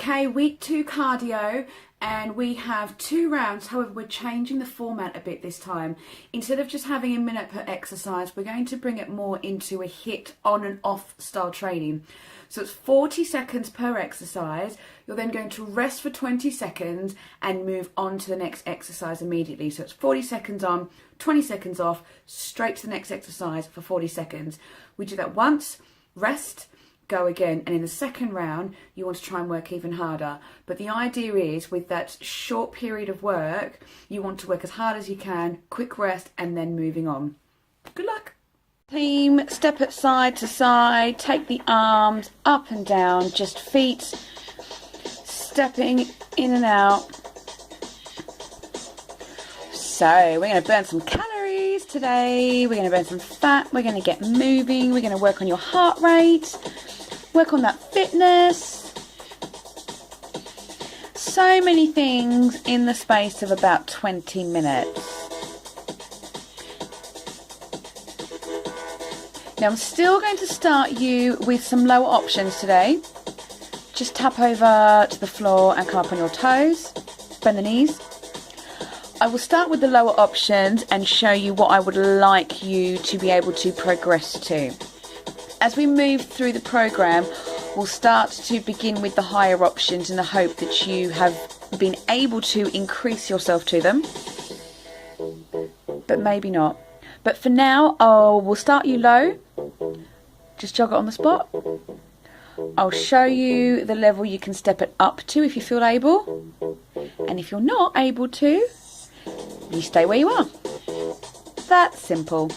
Okay, week 2 cardio, and we have 2 rounds. However, we're changing the format a bit this time. Instead of just having a minute per exercise, we're going to bring it more into a hit on and off style training. So it's 40 seconds per exercise. You're then going to rest for 20 seconds and move on to the next exercise immediately. So it's 40 seconds on, 20 seconds off, straight to the next exercise for 40 seconds. We do that once, rest, go again, and in the second round you want to try and work even harder. But the idea is, with that short period of work, you want to work as hard as you can, quick rest, and then moving on. Good luck. Team, step it side to side, take the arms up and down, just feet stepping in and out. So we're going to burn some calories today, we're going to burn some fat, we're going to get moving, we're going to work on your heart rate, work on that fitness. So many things in the space of about 20 minutes. Now I'm still going to start you with some lower options today. Just tap over to the floor and come up on your toes, bend the knees. I will start with the lower options and show you what I would like you to be able to progress to. As we move through the program, we'll start to begin with the higher options in the hope that you have been able to increase yourself to them, but maybe not. But for now, we'll start you low. Just jog it on the spot. I'll show you the level you can step it up to if you feel able. And if you're not able to, you stay where you are. That's simple.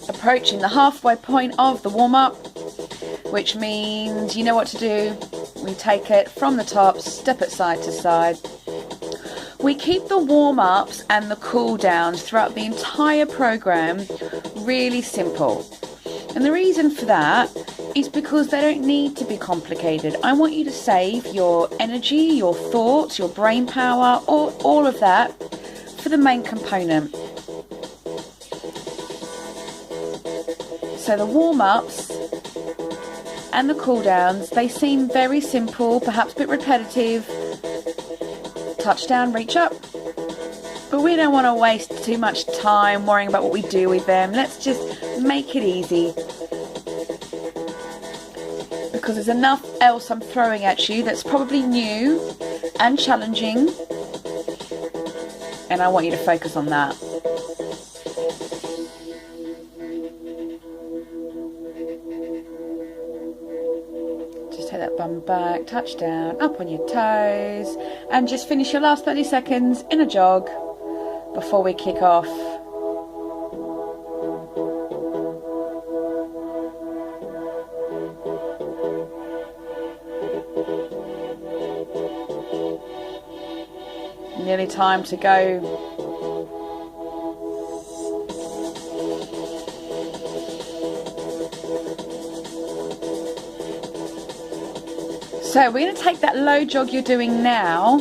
Approaching the halfway point of the warm-up, which means you know what to do. We take it from the top, step it side to side. We keep the warm-ups and the cool-downs throughout the entire program really simple. And the reason for that is because they don't need to be complicated. I want you to save your energy, your thoughts, your brain power, all of that for the main component. So the warm-ups and the cool-downs, they seem very simple, perhaps a bit repetitive. Touch down, reach up. But we don't want to waste too much time worrying about what we do with them. Let's just make it easy. Because there's enough else I'm throwing at you that's probably new and challenging. And I want you to focus on that. Take that bum back, touch down, up on your toes, and just finish your last 30 seconds in a jog before we kick off. Nearly time to go. So we're going to take that low jog you're doing now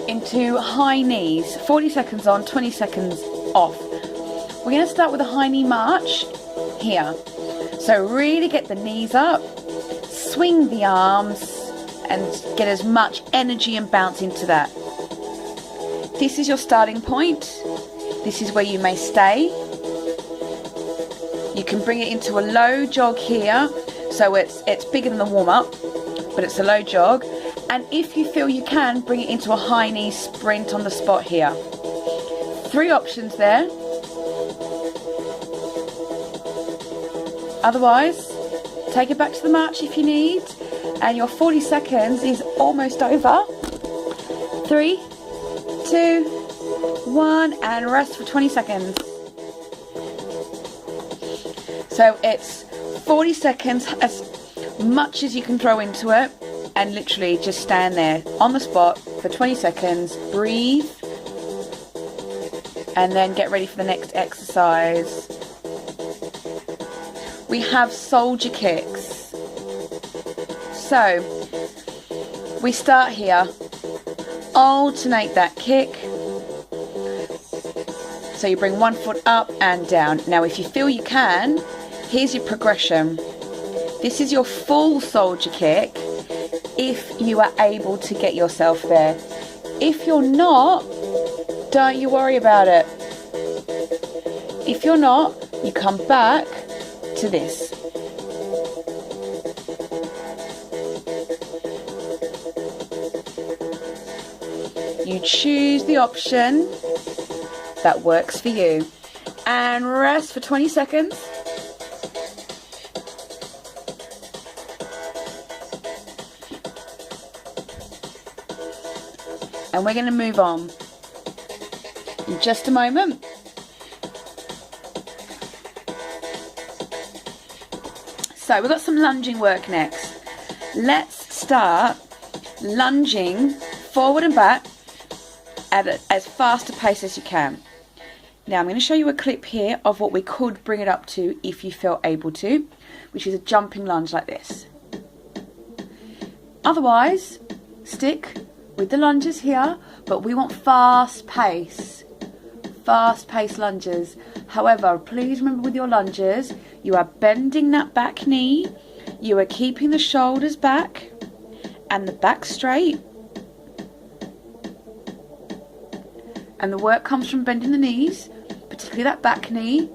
into high knees. 40 seconds on, 20 seconds off. We're going to start with a high knee march here. So really get the knees up, swing the arms, and get as much energy and bounce into that. This is your starting point. This is where you may stay. You can bring it into a low jog here. So it's bigger than the warm-up, but it's a low jog. And if you feel you can, bring it into a high knee sprint on the spot here. 3 options there. Otherwise, take it back to the march if you need. And your 40 seconds is almost over. 3, 2, 1, and rest for 20 seconds. So it's 40 seconds, as much as you can throw into it, and literally just stand there on the spot for 20 seconds, breathe, and then get ready for the next exercise. We have soldier kicks. So we start here, alternate that kick So you bring one foot up and down. Now if you feel you can, here's your progression. This is your full soldier kick if you are able to get yourself there. If you're not, don't you worry about it. If you're not, you come back to this. You choose the option that works for you. And rest for 20 seconds. And we're going to move on in just a moment. So we've got some lunging work next. Let's start lunging forward and back at as fast a pace as you can. Now I'm going to show you a clip here of what we could bring it up to if you feel able to, which is a jumping lunge like this. Otherwise, stick with the lunges here, but we want fast pace lunges. However, please remember with your lunges, you are bending that back knee, you are keeping the shoulders back and the back straight. And the work comes from bending the knees, particularly that back knee,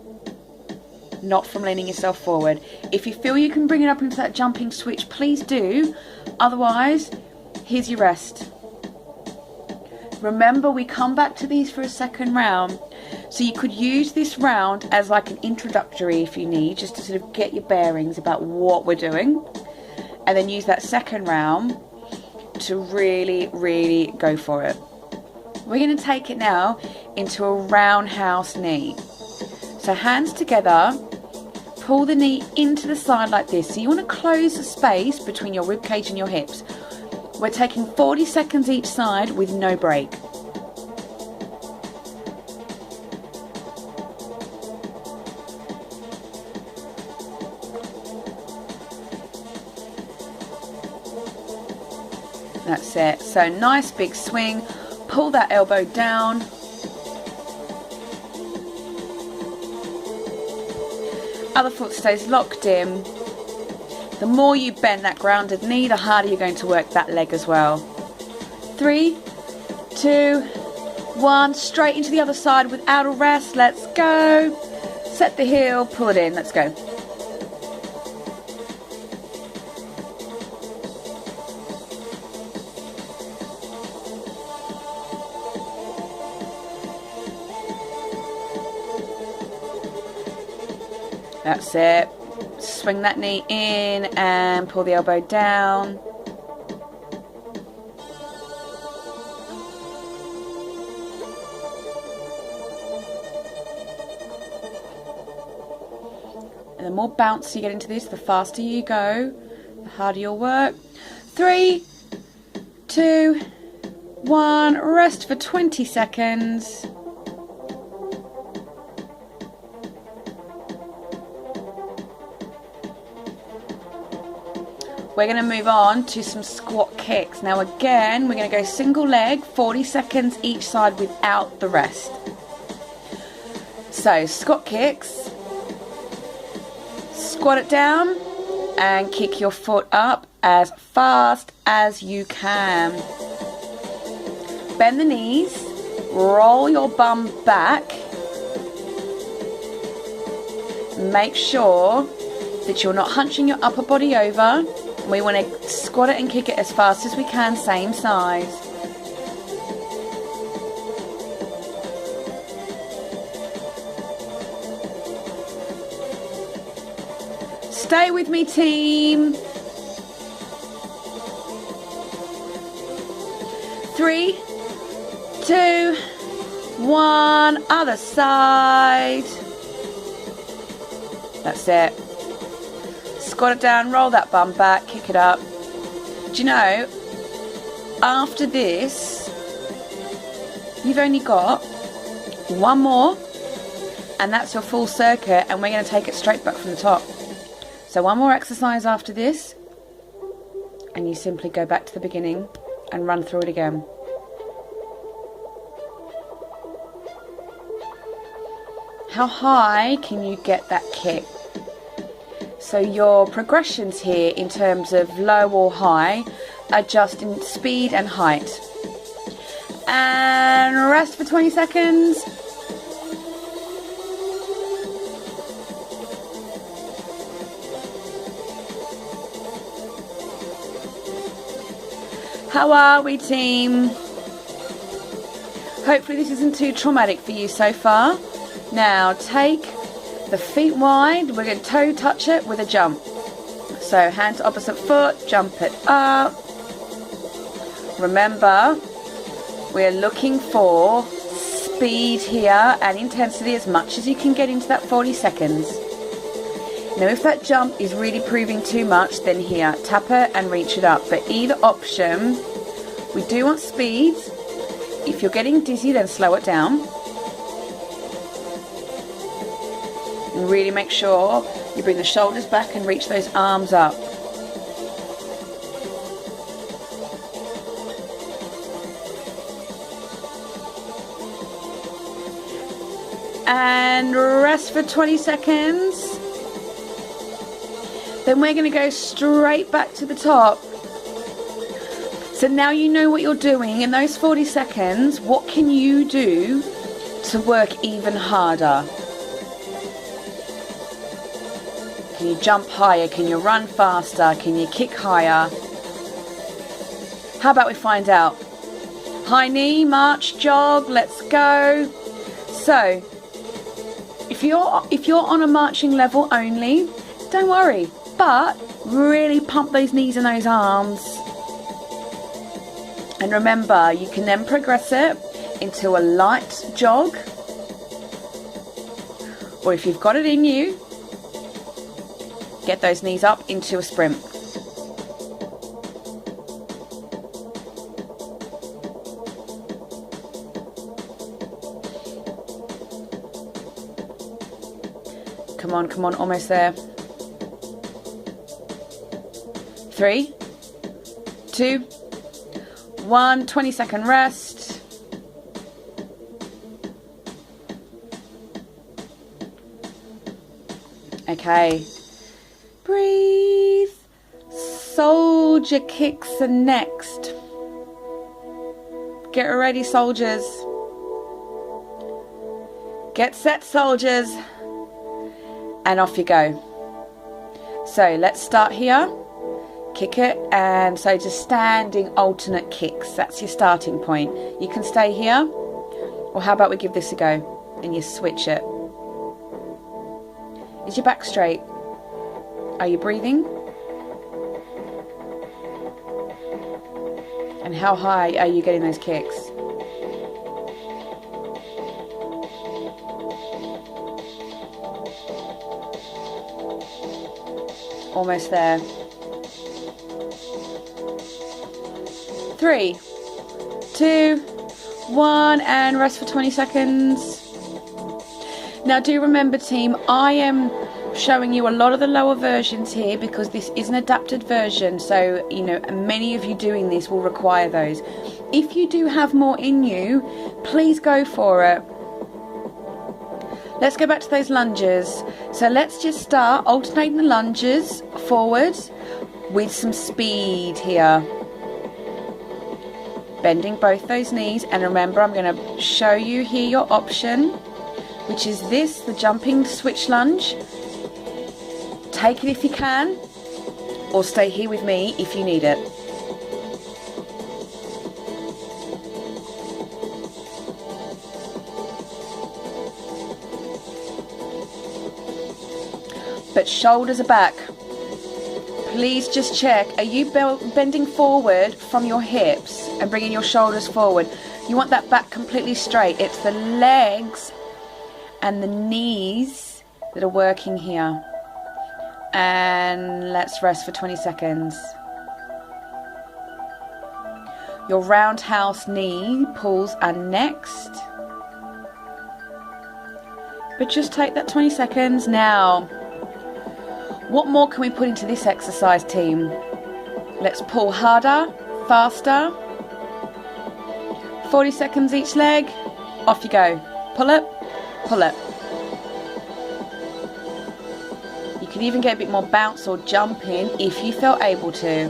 not from leaning yourself forward. If you feel you can bring it up into that jumping switch, please do. Otherwise, here's your rest. Remember, we come back to these for a second round. So you could use this round as like an introductory if you need, just to sort of get your bearings about what we're doing. And then use that second round to really, really go for it. We're going to take it now into a roundhouse knee. So hands together, pull the knee into the side like this. So you want to close the space between your rib cage and your hips. We're taking 40 seconds each side with no break. That's it. So nice big swing. Pull that elbow down. Other foot stays locked in. The more you bend that grounded knee, the harder you're going to work that leg as well. 3, 2, 1. Straight into the other side without a rest. Let's go. Set the heel, pull it in. Let's go. That's it. Swing that knee in and pull the elbow down. And the more bounce you get into this, the faster you go, the harder you'll work. 3, 2, 1. Rest for 20 seconds. We're going to move on to some squat kicks. Now again, we're going to go single leg, 40 seconds each side without the rest. So squat kicks, squat it down and kick your foot up as fast as you can. Bend the knees, roll your bum back. Make sure that you're not hunching your upper body over. We want to squat it and kick it as fast as we can, same size. Stay with me, team. 3, 2, 1. Other side. That's it. Squat it down, roll that bum back, kick it up. Do you know, after this, you've only got one more, and that's your full circuit, and we're going to take it straight back from the top. So one more exercise after this, and you simply go back to the beginning and run through it again. How high can you get that kick? So your progressions here in terms of low or high are just in speed and height. And rest for 20 seconds. How are we, team? Hopefully this isn't too traumatic for you so far. Now take the feet wide. We're going to toe touch it with a jump. So hand to opposite foot, jump it up. Remember, we're looking for speed here and intensity as much as you can get into that 40 seconds. Now if that jump is really proving too much, then here, tap it and reach it up. But either option, we do want speed. If you're getting dizzy, then slow it down. And really make sure you bring the shoulders back and reach those arms up. And rest for 20 seconds. Then we're going to go straight back to the top. So now you know what you're doing. In those 40 seconds, what can you do to work even harder? Can you jump higher? Can you run faster? Can you kick higher? How about we find out? High knee, march, jog, let's go. So, if you're on a marching level only, don't worry. But really pump those knees and those arms. And remember, you can then progress it into a light jog. Or if you've got it in you, get those knees up into a sprint. Come on, almost there. 3, 2, 1, 20-second rest. Okay. Breathe. Soldier kicks are next. Get ready, soldiers. Get set, soldiers. And off you go. So let's start here. Kick it, and so just standing alternate kicks. That's your starting point. You can stay here, or how about we give this a go and you switch it. Is your back straight? Are you breathing? And how high are you getting those kicks? Almost there. 3, 2, 1, and rest for 20 seconds. Now do remember, team, I am showing you a lot of the lower versions here because this is an adapted version, so you know many of you doing this will require those. If you do have more in you, please go for it. Let's go back to those lunges. So let's just start alternating the lunges forward with some speed here. Bending both those knees, and remember, I'm going to show you here your option, which is this, the jumping switch lunge. Take it if you can, or stay here with me if you need it. But shoulders are back. Please just check, are you bending forward from your hips and bringing your shoulders forward? You want that back completely straight. It's the legs and the knees that are working here. And let's rest for 20 seconds. Your roundhouse knee pulls are next. But just take that 20 seconds now. What more can we put into this exercise, team? Let's pull harder, faster. 40 seconds each leg. Off you go. Pull it, pull it. can even get a bit more bounce or jump in if you felt able to.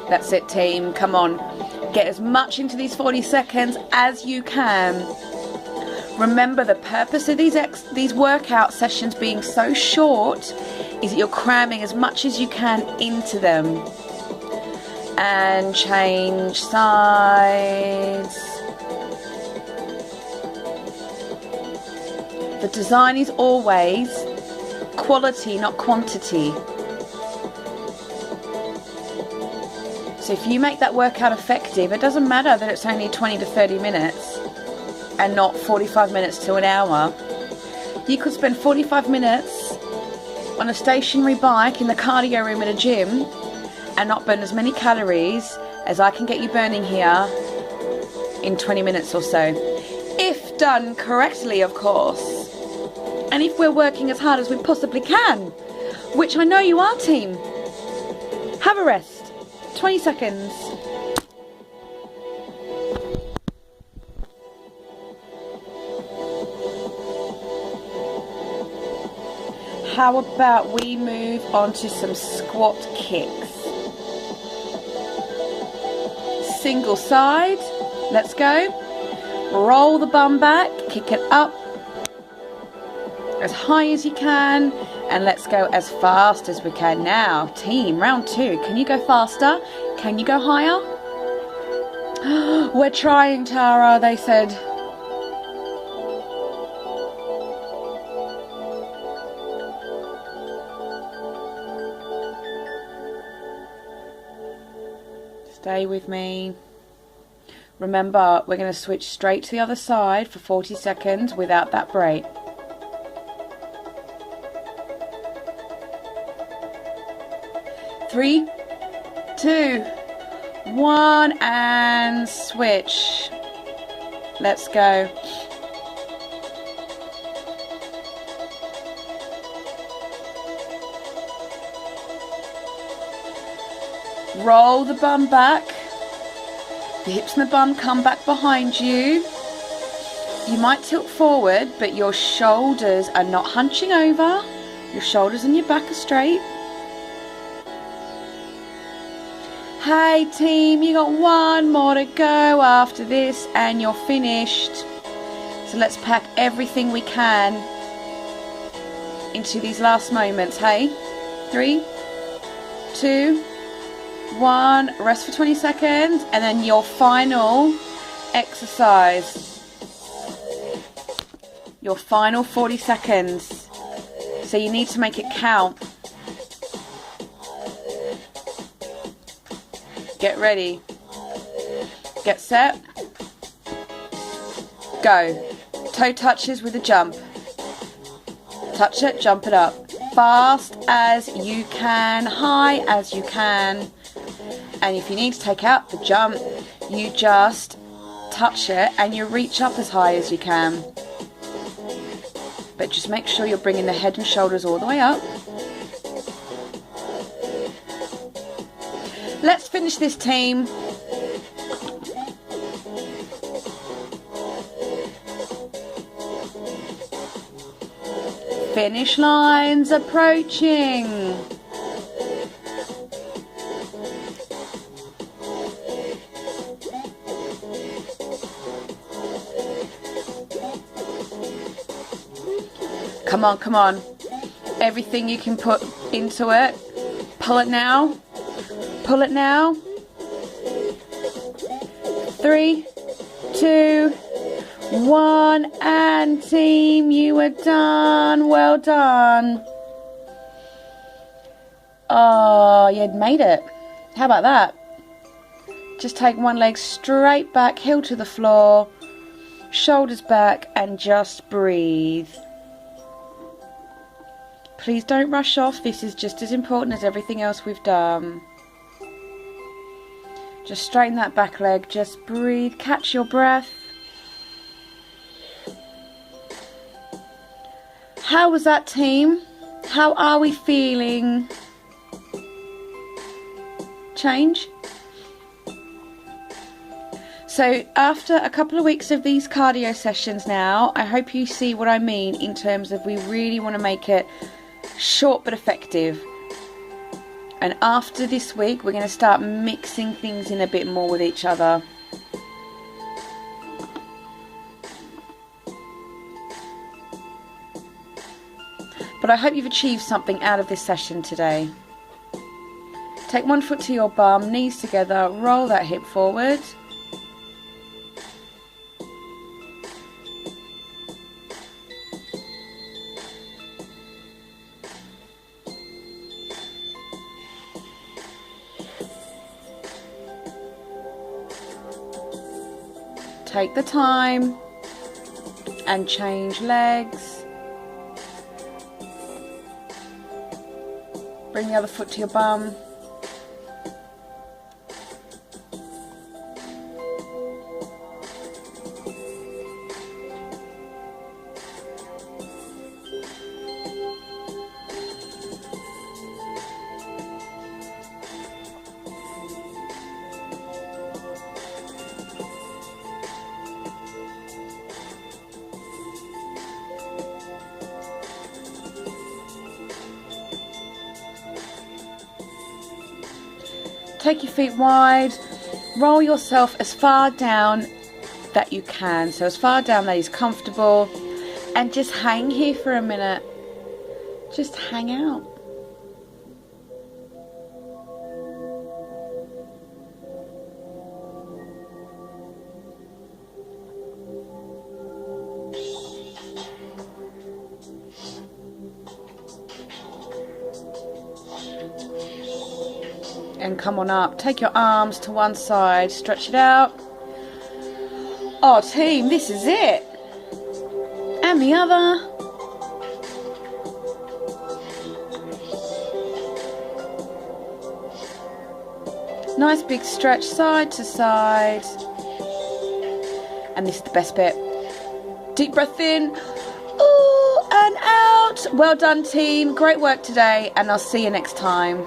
That's it, team. Come on. Get as much into these 40 seconds as you can. Remember, the purpose of these workout sessions being so short is that you're cramming as much as you can into them. And change sides. The design is always quality, not quantity. So if you make that workout effective, it doesn't matter that it's only 20 to 30 minutes and not 45 minutes to an hour. You could spend 45 minutes on a stationary bike in the cardio room at a gym and not burn as many calories as I can get you burning here in 20 minutes or so. If done correctly, of course. And if we're working as hard as we possibly can, which I know you are, team. Have a rest. 20 seconds. How about we move on to some squat kicks? Single side. Let's go. Roll the bum back. Kick it up as high as you can. And let's go as fast as we can. Now, team, round 2. Can you go faster? Can you go higher? We're trying, Tara, they said. Stay with me. Remember, we're going to switch straight to the other side for 40 seconds without that break. 3, 2, 1, and switch. Let's go. Roll the bum back. The hips and the bum come back behind you. You might tilt forward, but your shoulders are not hunching over. Your shoulders and your back are straight. Hey team, you got one more to go after this and you're finished. So let's pack everything we can into these last moments, hey? 3, 2, 1, rest for 20 seconds, and then your final exercise. Your final 40 seconds. So you need to make it count. Get ready. Get set. Go. Toe touches with a jump. Touch it, jump it up. Fast as you can, high as you can. And if you need to take out the jump, you just touch it and you reach up as high as you can. But just make sure you're bringing the head and shoulders all the way up. Let's finish this, team. Finish lines approaching. Come on, come on. Everything you can put into it. Pull it now. Pull it now. 3, 2, 1, and team, you are done. Well done. Oh, you'd made it. How about that? Just take one leg straight back, heel to the floor, shoulders back, and just breathe. Please don't rush off. This is just as important as everything else we've done. Just straighten that back leg, just breathe, catch your breath. How was that, team? How are we feeling? Change? So after a couple of weeks of these cardio sessions now, I hope you see what I mean in terms of we really want to make it short but effective. And after this week, we're going to start mixing things in a bit more with each other. But I hope you've achieved something out of this session today. Take one foot to your bum, knees together, roll that hip forward. Take the time and change legs. Bring the other foot to your bum. Take your feet wide, roll yourself as far down that you can, so as far down that is comfortable, and just hang here for a minute. Just hang out. And come on up. Take your arms to one side, stretch it out. Oh team, this is it. And the other. Nice big stretch side to side. And this is the best bit. Deep breath in. Ooh, and out. Well done team. Great work today, and I'll see you next time.